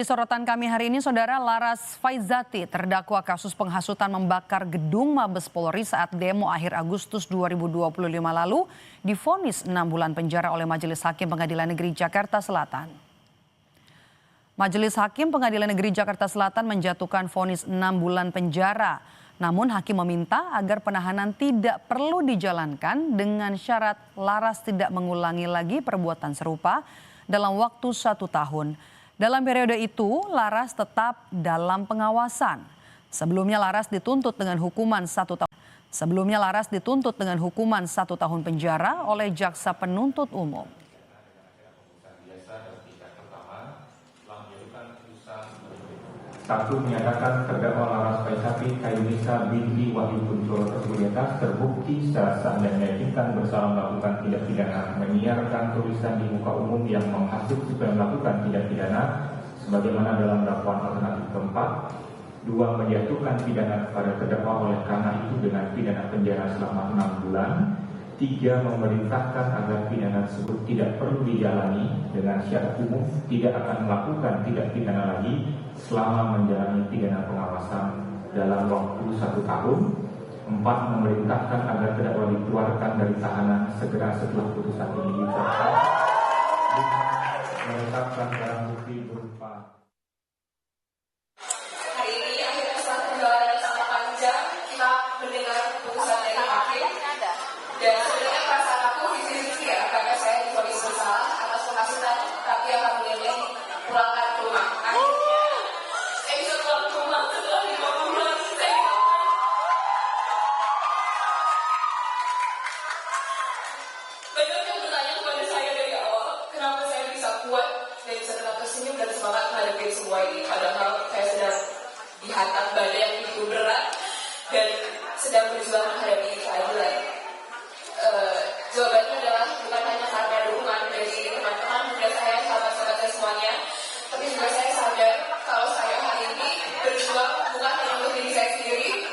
Di sorotan kami hari ini, Saudara, Laras Faizati, terdakwa kasus penghasutan membakar gedung Mabes Polri saat demo akhir Agustus 2025 lalu, divonis 6 bulan penjara oleh Majelis Hakim Pengadilan Negeri Jakarta Selatan. Majelis Hakim Pengadilan Negeri Jakarta Selatan menjatuhkan vonis 6 bulan penjara. Namun hakim meminta agar penahanan tidak perlu dijalankan dengan syarat Laras tidak mengulangi lagi perbuatan serupa dalam waktu 1 tahun. Dalam periode itu, Laras tetap dalam pengawasan. Sebelumnya Laras dituntut dengan hukuman 1 tahun. Laras dituntut dengan hukuman 1 tahun penjara oleh jaksa penuntut umum. Satu, menyatakan terdakwa Laras Faizati Kayunisa binti Wahyu Kuncoro tersebut terbukti secara sah dan meyakinkan bersalah melakukan tindak pidana menyiarkan tulisan di muka umum yang menghasut supaya melakukan tindak pidana sebagaimana dalam dakwaan alternatif keempat. 2, menjatuhkan pidana kepada terdakwa oleh karena itu dengan pidana penjara selama 6 bulan. 3, memerintahkan agar pidana tersebut tidak perlu dijalani dengan syarat umum tidak akan melakukan tindak pidana lagi selama menjalani pidana pengawasan dalam waktu 1 tahun. 4, memerintahkan agar terdakwa dikeluarkan dari tahanan segera setelah putusan ini dibacakan. 5, menetapkan barang bukti berupa hari ini akhirnya setelah perjalanan yang sangat panjang kita mendengar putusan dari hakim, dan sebenarnya perasaan aku isi ya, karena saya divonis bersalah atas penghasutan, tapi alhamdulillah dipulangkan ke rumah. Akhirnya saya bisa pulang ke rumah setelah 5 bulan. Banyak yang bertanya kepada saya dari awal, kenapa saya bisa kuat dan bisa tetap tersenyum dan semangat menghadapi semua ini, padahal saya sedang dihantam badai yang begitu berat dan sedang berjuang menghadapi keadilan. Jawabannya adalah bukan hanya karena dukungan dari teman-teman muda saya, sahabat-sahabat saya semuanya, tapi juga saya sadar kalau saya hari ini berjuang bukan hanya untuk diri saya sendiri,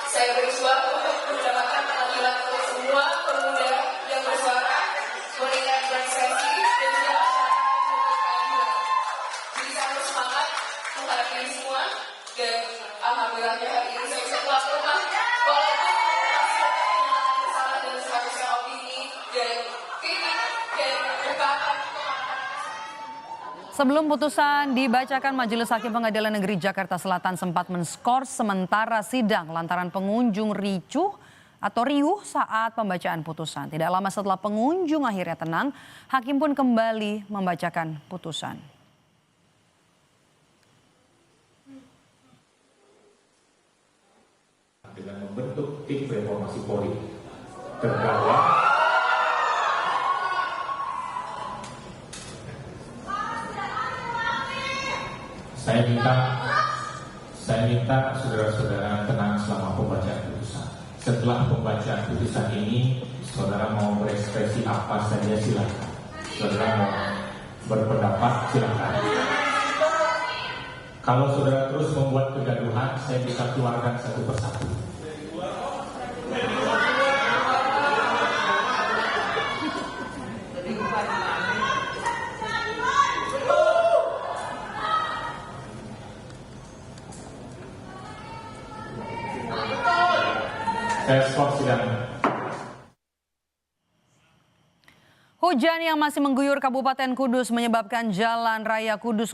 saya berjuang untuk mendapatkan keadilan untuk semua pemuda yang bersuara, wanita yang berekspresi, dan juga masyarakat yang butuh keadilan. Jadi saya harus semangat menghadapi ini semua, dan alhamdulillahnya hari ini saya bisa pulang ke rumah walaupun masih ada bersalah dan seharusnya opini dan kritik dan berbakat. Sebelum putusan dibacakan, Majelis Hakim Pengadilan Negeri Jakarta Selatan sempat men-skor sementara sidang lantaran pengunjung riuh saat pembacaan putusan. Tidak lama setelah pengunjung akhirnya tenang, hakim pun kembali membacakan putusan. Dengan membentuk tim reformasi Polri, terdakwa saya minta saudara-saudara tenang selama pembacaan putusan. Setelah pembacaan putusan ini, saudara mau berekspresi apa saja silakan. Saudara mau berpendapat silakan. Kalau saudara terus membuat kegaduhan, saya bisa keluarkan satu persatu. Hujan yang masih mengguyur Kabupaten Kudus menyebabkan Jalan Raya Kudus